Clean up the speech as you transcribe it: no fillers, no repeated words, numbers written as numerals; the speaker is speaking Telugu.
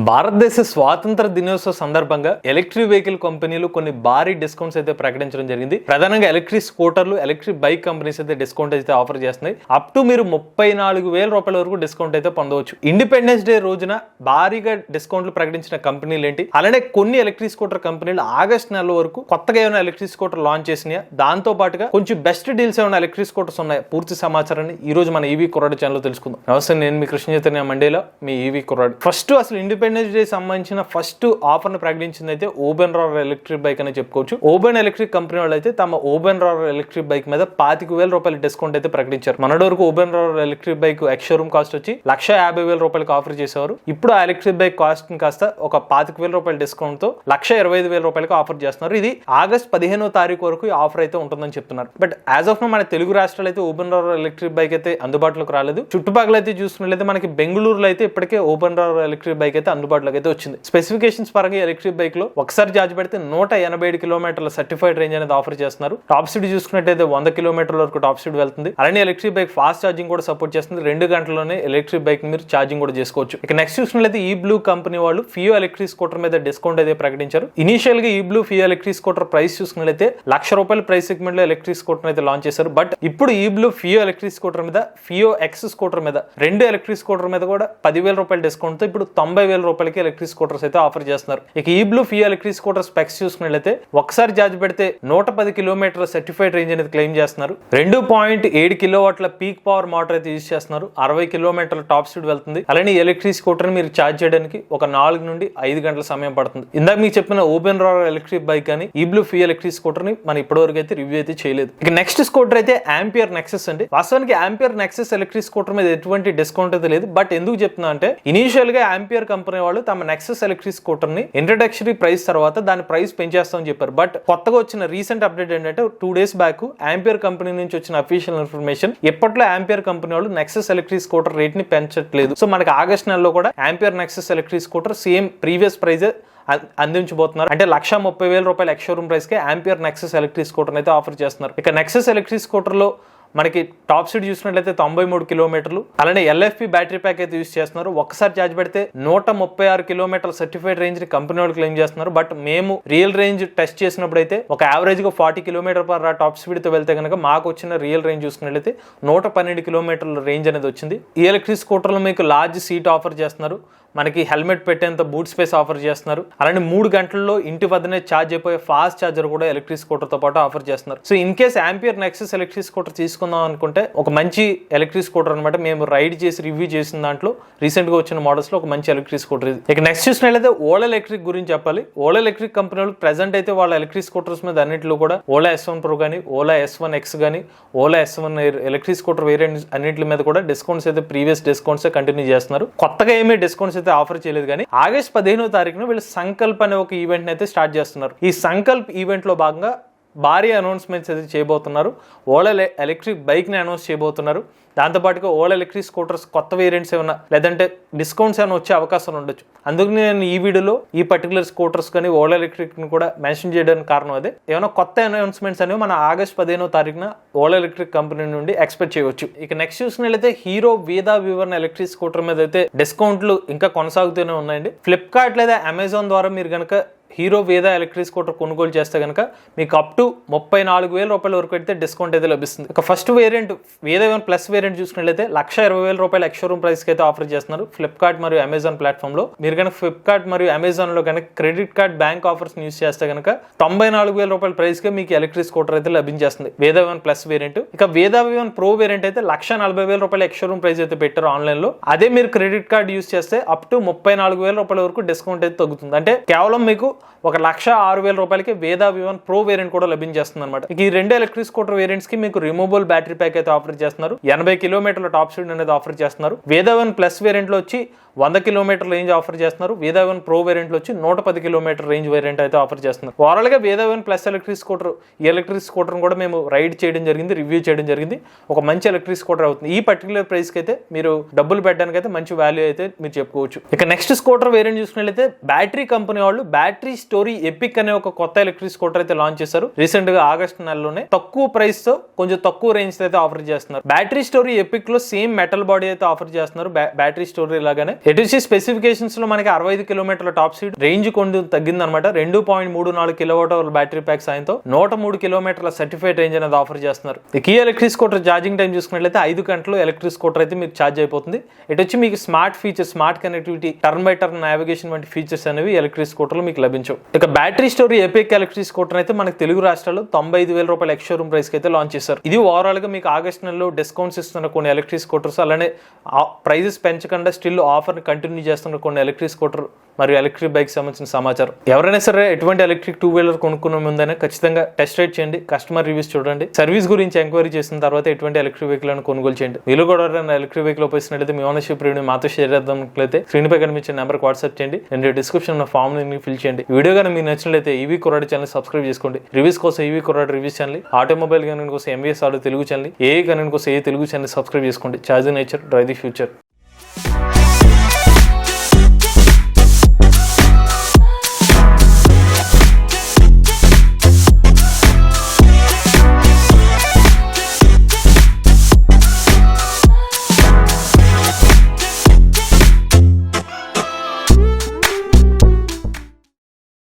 భారతదేశ స్వాతంత్ర దినోత్సవ సందర్భంగా ఎలక్ట్రిక్ వెహికల్ కంపెనీలు కొన్ని భారీ డిస్కౌంట్స్ అయితే ప్రకటించడం జరిగింది. ప్రధానంగా ఎలక్ట్రిక్ స్కూటర్లు, ఎలక్ట్రిక్ బైక్ కంపెనీస్ అయితే డిస్కౌంట్ అయితే ఆఫర్ చేస్తున్నాయి. అప్ టు మీరు 34,000 రూపాయల వరకు డిస్కౌంట్ అయితే పొందవచ్చు. ఇండిపెండెన్స్ డే రోజున భారీగా డిస్కౌంట్లు ప్రకటించిన కంపెనీలు ఏంటి, అలానే కొన్ని ఎలక్ట్రిక్ స్కూటర్ కంపెనీలు ఆగస్ట్ నెల వరకు కొత్తగా ఏమైనా ఎలక్ట్రిక్ స్కూటర్ లాంచ్ చేసినాయా, దాంతో పాటుగా కొంచెం బెస్ట్ డీల్స్ ఏమైనా ఎలక్ట్రిక్ స్కూటర్స్ ఉన్నాయి, పూర్తి సమాచారాన్ని ఈ రోజు మన ఈవీ కుర్రాడు ఛానల్ తెలుసుకుందాం. నమస్తే, నేను మీ కృష్ణ చైతన్య మండేలో మీ ఈవీ కుర్రాడు. ఫస్ట్ అసలు ఇండిపెండెన్స్ డే సంబంధించిన ఫస్ట్ ఆఫర్ ను ప్రకటించింది అయితే ఓబెన్ రార్ ఎలక్ట్రిక్ బైక్ అని చెప్పుకోవచ్చు. ఓబెన్ ఎలక్ట్రిక్ కంపెనీ వాళ్ళు అయితే తమ ఓబెన్ రార్ ఎలక్ట్రిక్ బైక్ మీద 25,000 రూపాయల డిస్కౌంట్ అయితే ప్రకటించారు. మనటి వరకు ఓబెన్ RAR electric bike ex showroom cost వచ్చి 1,50,000 రూపాయలకు ఆఫర్ చేసేవారు. ఇప్పుడు ఆ ఎలక్ట్రిక్ బైక్ కాస్ట్ కాస్త ఒక 25,000 రూపాయల డిస్కౌంట్ తో 1,25,000 రూపాయలకు ఆఫర్ చేస్తున్నారు. ఇది ఆగస్ట్ 15వ తారీఖు వరకు ఈ ఆఫర్ అయితే ఉంటుందని చెప్తున్నారు. బట్ యాజ్ ఆఫ్ నో మన తెలుగు రాష్ట్రాలు అయితే ఓబెన్ రార్ ఎలక్ట్రిక్ బైక్ అయితే అందుబాటులోకి రాలేదు. చుట్టుపక్కల అయితే చూసుకున్నట్లయితే మనకి బెంగళూరులో అయితే ఇప్పటికే ఓబెన్ రార్ ఎలక్ట్రిక్ బైక్ అయితే అందుబాటులోకి అయితే వచ్చింది. స్పెసిఫికేషన్స్ పరంగా ఎలక్ట్రిక్ బైక్ లో ఒకసారి ఛార్జ్ పెడితే 187 కిలోమీటర్ల సర్టిఫైడ్ రేంజ్ అనేది ఆఫర్ చేస్తున్నారు. టాప్ స్పీడ్ చూసుకున్నట్టయితే 100 కిలోమీటర్ల వరకు టాప్ స్పీడ్ వెళ్తుంది. అలానే ఎలక్ట్రిక్ బైక్ ఫాస్ట్ ఛార్జింగ్ కూడా సపోర్ట్ చేస్తుంది. 2 గంటల్లోనే ఎలక్ట్రిక్ బైక్ మీరు ఛార్జింగ్ కూడా చేసుకోవచ్చు. ఇక నెక్స్ట్ చూసుకున్నట్లయితే ఈ బ్లూ కంపెనీ వాళ్ళు ఫియో ఎలక్ట్రిక్ స్కూటర్ మీద డిస్కౌంట్ అయితే ప్రకటించారు. ఇనిషియల్ గా ఈ blue fear electric scooter price చూసుకున్నట్లయితే ₹1,00,000 ప్రైస్ సెగ్మెంట్ లో ఎలక్ట్రిక్ స్కూటర్ అయితే లాంచ్ చేశారు. బట్ ఇప్పుడు ఈ బ్లూ ఫియో ఎలక్ట్రిక్ స్కూటర్ మీద, ఫియో ఎక్స్ స్కూటర్ మీద, 2 ఎలక్ట్రిక్ స్కూటర్ మీద కూడా 10,000 రూపాయల డిస్కౌంట్ తో ఇప్పుడు 90,000 రూపాయలకి ఎలక్ట్రిక్ స్కూటర్స్ అయితే ఆఫర్ చేస్తున్నారు. ఇక ఈ blue fear electric scooter specs చూసుకున్నట్లయితే ఒకసారి ఛార్జ్ పెడితే 110 కిలోమీటర్ల సర్టిఫైడ్ రేంజ్ అనేది క్లెయిమ్ చేస్తున్నారు. 2.7 కిలోవాట్ల పీక్ పవర్ మోటార్ అయితే యూజ్ చేస్తున్నారు. 60 కిలోమీటర్ల టాప్ స్పీడ్ వెళ్తుంది. అలానే ఎలక్ట్రిక్ స్కూటర్ మీరు ఛార్జ్ చేయడానికి ఒక 4 నుండి 5 గంటల సమయం పడుతుంది. ఇందాక మీకు చెప్పిన ఓబెన్ రార్ ఎలక్ట్రిక్ బైక్ కానీ ఈ బ్లూ ఫియో ఎలక్ట్రిక్ స్కూటర్ ని మనం ఇప్పటివరకు అయితే రివ్యూ అయితే చేయలేదు. ఇక నెక్స్ట్ స్కూటర్ అయితే ఆంపియర్ నెక్సస్ అండి. వాస్తవానికి ఆంపియర్ నెక్సస్ ఎలక్ట్రిక్ స్కూటర్ మీద ఎటువంటి డిస్కౌంట్ అయితే లేదు. బట్ ఎందుకు చెప్తున్నా అంటే ఇనిషియల్ గా ఆంపియర్ కంపెనీ వాళ్ళు తమ నెక్సస్ ఎలక్ట్రిక్ స్కూటర్ ని ఇంట్రడక్షరీ ప్రైస్ తర్వాత దాని ప్రైస్ పెంచేస్తామని చెప్పారు. బట్ కొత్తగా వచ్చిన రీసెంట్ అప్డేట్ ఏంటంటే 2 డేస్ బ్యాక్ ఆంపియర్ కంపెనీ నుంచి వచ్చిన అఫీషియల్ ఇన్ఫర్మేషన్, ఎప్పట్లో ఆంపియర్ కంపెనీ వాళ్ళు నెక్సస్ ఎలక్ట్రిక్ స్కూటర్ రేట్ ని పెంచట్లేదు. సో మనకి ఆగస్ట్ నెలలో కూడా Ampere Nexus electric scooter same previous price అందించబోతున్నారు. అంటే 1,30,000 రూపాయల ఎక్స్ షోరూమ్ ప్రైస్ కి ఆంపియర్ నెక్సస్ ఎలక్ట్రిక్ స్కూటర్ అయితే ఆఫర్ చేస్తున్నారు. ఇక నెక్సస్ ఎలక్ట్రిక్ స్కూటర్ లో మనకి టాప్ స్పీడ్ చూసినట్లయితే 93 కిలోమీటర్లు, అలానే ఎల్ఎఫ్పి బ్యాటరీ ప్యాక్ అయితే యూజ్ చేస్తున్నారు. ఒక్కసారి ఛార్జ్ పెడితే 136 కిలోమీటర్ల సర్టిఫైడ్ రేంజ్ ని కంపెనీ వాళ్ళు క్లెయిమ్ చేస్తున్నారు. బట్ మేము రియల్ రేంజ్ టెస్ట్ చేసినప్పుడు అయితే ఒక యావరేజ్ గా 40 కిలోమీటర్ పర్ టాప్ స్పీడ్ తో వెళ్తే కనుక మాకు వచ్చిన రియల్ రేంజ్ చూసుకున్నట్లయితే 112 కిలోమీటర్ల రేంజ్ అనేది వచ్చింది. ఈ ఎలక్ట్రిక్ స్కూటర్ లో మీకు లార్జ్ సీట్ ఆఫర్ చేస్తున్నారు. మనకి హెల్మెట్ పెట్టేంత బూట్ స్పేస్ ఆఫర్ చేస్తున్నారు. అలానే 3 గంటల్లో ఇంటి వద్దనే ఛార్జ్ అయిపోయే ఫాస్ట్ ఛార్జర్ కూడా ఎలక్ట్రిక్ స్కూటర్ తో పాటు ఆఫర్ చేస్తున్నారు. So in case ampere Nexus electric scooter తీసుకుందాం అనుకుంటే ఒక మంచి ఎలక్ట్రిక్ స్కూటర్ అనమాట. మేము రైడ్ చేసి రివ్యూ చేసిన దాంట్లో రీసెంట్ గా వచ్చిన మోడల్స్ లో ఒక మంచి ఎలక్ట్రిక్ స్కూటర్ ఇది. ఇక నెక్స్ట్ చూసినట్లయితే ఓలా ఎలక్ట్రిక్ గురించి చెప్పాలి. ఓలా ఎలక్ట్రిక్ కంపెనీ వాళ్ళు ప్రెసెంట్ అయితే వాళ్ళ ఎలక్ట్రిక్ స్కూటర్స్ మీద అన్నింటిలో కూడా ఓలా S1 Pro కానీ, ఓలా S1 X కానీ, Ola S1 electric scooter variant అన్నింటి మీద కూడా డిస్కౌంట్స్ అయితే ప్రీవియస్ డిస్కౌంట్స్ కంటిన్యూ చేస్తున్నారు. కొత్తగా ఏమీ డిస్కౌంట్స్ అయితే ఆఫర్ చేయలేదు. కానీ ఆగస్ట్ 15వ తారీఖున వీళ్ళు సంకల్ప్ అనే ఒక ఈవెంట్ అయితే స్టార్ట్ చేస్తున్నారు. ఈ సంకల్ప్ ఈవెంట్ లో భాగంగా భారీ అనౌన్స్మెంట్స్ అయితే చేయబోతున్నారు. ఓలా ఎలక్ట్రిక్ బైక్ ని అనౌన్స్ చేయబోతున్నారు. దాంతోపాటుగా ఓలా ఎలక్ట్రిక్ స్కూటర్స్ కొత్త వేరియంట్స్ ఏమైనా లేదంటే డిస్కౌంట్స్ ఏమైనా వచ్చే అవకాశాలు ఉండొచ్చు. అందుకు నేను ఈ వీడియోలో ఈ పర్టికులర్ స్కూటర్స్ కానీ ఓలా ఎలక్ట్రిక్ ని కూడా మెన్షన్ చేయడానికి కారణం అదే. ఏమైనా కొత్త అనౌన్స్మెంట్స్ అనేవి మన ఆగస్ట్ 15వ తారీఖున ఓలా ఎలక్ట్రిక్ కంపెనీ నుండి ఎక్స్పెక్ట్ చేయవచ్చు. ఇక నెక్స్ట్ చూసినట్లయితే హీరో వేదా V1 ఎలక్ట్రిక్ స్కూటర్ మీద అయితే డిస్కౌంట్లు ఇంకా కొనసాగుతూనే ఉన్నాయండి. ఫ్లిప్కార్ట్ లేదా అమెజాన్ ద్వారా మీరు కనుక హీరో వేదా ఎలక్ట్రిక్ స్కూటర్ కొనుగోలు చేస్తే కనుక మీకు అప్ టు 34,000 రూపాయల వరకు అయితే డిస్కౌంట్ అయితే లభిస్తుంది. ఇక ఫస్ట్ వేరియంట్ వేదా V1 ప్లస్ వేరియంట్ చూసుకున్నట్లయితే 1,20,000 రూపాయల ఎక్స్ షోరూమ్ ప్రైస్ కి అయితే ఆఫర్ చేస్తున్నారు ఫ్లిప్కార్ట్ మరియు అమెజాన్ ప్లాట్ఫామ్ లో. మీరు కనుక ఫ్లిప్కార్ట్ మరియు అమెజాన్ లో కనుక credit card bank offers use చేస్తే కనుక 94,000 రూపాయల ప్రైస్ కి మీకు ఎలక్ట్రిక్ స్కూటర్ అయితే లభించేస్తుంది వేదా V1 ప్లస్ వేరియంట్. ఇక వేదా V1 ప్రో వేరియంట్ అయితే 1,40,000 రూపాయల ఎక్స్ షోరూమ్ ప్రైస్ అయితే పెట్టారు ఆన్లైన్ లో. అదే మీరు క్రెడిట్ కార్డ్ యూస్ చేస్తే అప్ టు 34,000 రూపాయల వరకు డిస్కౌంట్ అయితే తగ్గుతుంది. అంటే కేవలం మీకు ఒక 1,06,000 రూపాయలకి వేదా V1 ప్రో వేరియంట్ కూడా లభించేస్తుంది అనమాట. ఈ 2 ఎలక్ట్రిక్ స్కూటర్ వేరియంట్స్ కి మీకు రిమూవబుల్ బ్యాటరీ ప్యాక్ అయితే ఆఫర్ చేస్తున్నారు. 80 కిలోమీటర్ల టాప్ స్పీడ్ అనేది ఆఫర్ చేస్తున్నారు. వేదా V1 ప్లస్ వేరియంట్ లో వచ్చి 100 కిలోమీటర్ రేంజ్ ఆఫర్ చేస్తున్నారు. వేదా V1 ప్రో వేరియంట్ లో వచ్చి 110 కిలోమీటర్ రేంజ్ వేరియంట్ అయితే ఆఫర్ చేస్తున్నారు. ఓవరాల్ గా వేదా V1 ప్లస్ ఎలక్ట్రిక్ స్కూటర్ ఈ ఎలక్ట్రిక్ స్కూటర్ కూడా మేము రైడ్ చేయడం జరిగింది, రివ్యూ చేయడం జరిగింది. ఒక మంచి ఎలక్ట్రిక్ స్కూటర్ అవుతుంది. ఈ పర్టికులర్ ప్రైస్ కి అయితే మీరు డబ్బులు పెట్టడానికి అయితే మంచి వాల్యూ అయితే మీరు చెప్పుకోవచ్చు. ఇక నెక్స్ట్ స్కూటర్ వేరియంట్ చూసుకున్నట్లయితే బ్యాటరీ కంపెనీ వాళ్ళు బ్యాటరీ బ్యాటరీ స్టోరీ ఎపిక్ అనే ఒక కొత్త ఎలక్ట్రిక్ స్కూటర్ అయితే లాంచ్ చేశారు రీసెంట్ గా ఆగస్ట్ నెలలోనే. తక్కువ ప్రైస్ తో కొంచెం తక్కువ రేంజ్ అయితే ఆఫర్ చేస్తున్నారు. బ్యాటరీ స్టోరీ ఎపిక్ లో సేమ్ మెటల్ బాడీ అయితే ఆఫర్ చేస్తున్నారు బ్యాటరీ స్టోరీ లాగానే. ఎటుసి స్పెసిఫికేషన్స్ లో మనకి 65 కిలోమీటర్ల టాప్ స్పీడ్, రేంజ్ కొంచెం తగ్గింది అనమాట. 2.34 కిలోవాట్ అవర్ బ్యాటరీ ప్యాక్ సాయంతో 103 కిలోమీటర్ల సర్టిఫైడ్ రేంజ్ అనేది ఆఫర్ చేస్తున్నారు. ఈ ఎలక్ట్రిక్ స్కూటర్ ఛార్జింగ్ టైం చూసుకున్నట్లయితే 5 గంటలు ఎలక్ట్రిక్ స్కూటర్ అయితే మీకు ఛార్జ్ అయిపోతుంది. ఇటు వచ్చి మీకు smart features, smart connectivity, turn by turn navigation వంటి ఫీచర్స్ అనేవి ఎలక్ట్రిక్ స్కూటర్లు మీకు లభించవు. ఇక battery story epic electric scooter అయితే మనకి తెలుగు రాష్ట్రాల్లో 95,000 రూపాయల ఎక్స్ షోరూమ్ ప్రైస్ కి అయితే లాంచ్ చేశారు. ఇది ఓవరాల్ గా మీకు ఆగస్ట్ నెలలో డిస్కౌంట్స్ ఇస్తున్న కొన్ని ఎలక్ట్రిక్ స్కూటర్స్, అలానే ప్రైజెస్ పెంచకుండా స్టిల్ ఆఫర్ ని కంటిన్యూ చేస్తున్న కొన్ని ఎలక్ట్రిక్ స్కూటర్ మరియు ఎలక్ట్రిక్ బైక్ సంబంధించిన సమాచారం. ఎవరైనా సరే ఎటువంటి ఎలక్ట్రిక్ 2-వీలర్ కొనుక్కునే ముందైనా ఖచ్చితంగా టెస్ట్ రైడ్ చేయండి, కస్టమర్ రివ్యూస్ చూడండి, సర్వీస్ గురించి ఎంక్వైరీ చేసిన తర్వాత ఎటువంటి ఎలక్ట్రిక్ వెహికల్ అని కొనుగోలు చేయండి. మీరు కూడా ఎలక్ట్రిక్ వెహికల్ ఉపయోగిస్తున్నట్లయితే మీ ఓనర్షిప్ రివ్యూ మాతో షేర్ చేద్దాంట్లయితే స్క్రీన్ పై కనిపించే నెంబర్కి వాట్సాప్ చేయండి. నేను డిస్క్రిప్షన్ ఫామ్ ని ఫిల్ చేయండి. ఈ వీడియో కానీ మీకు నచ్చినట్లయితే ఈవీ కుర్రాడి ఛానల్ సబ్స్క్రైబ్ చేసుకోండి. రివ్యూస్ కోసం ఈవీ కుర్రాడి రివ్యూస్ ఛానల్, ఆటోమొబైల్ కనెక్ట్ కోసం ఎంవీఎస్ ఆటో తెలుగు ఛానల్, ఏ కనెక్ట్ కోసం ఏ తెలుగు ఛానల్ సబ్స్క్రైబ్ చేసుకోండి. Charging nature, drive the future.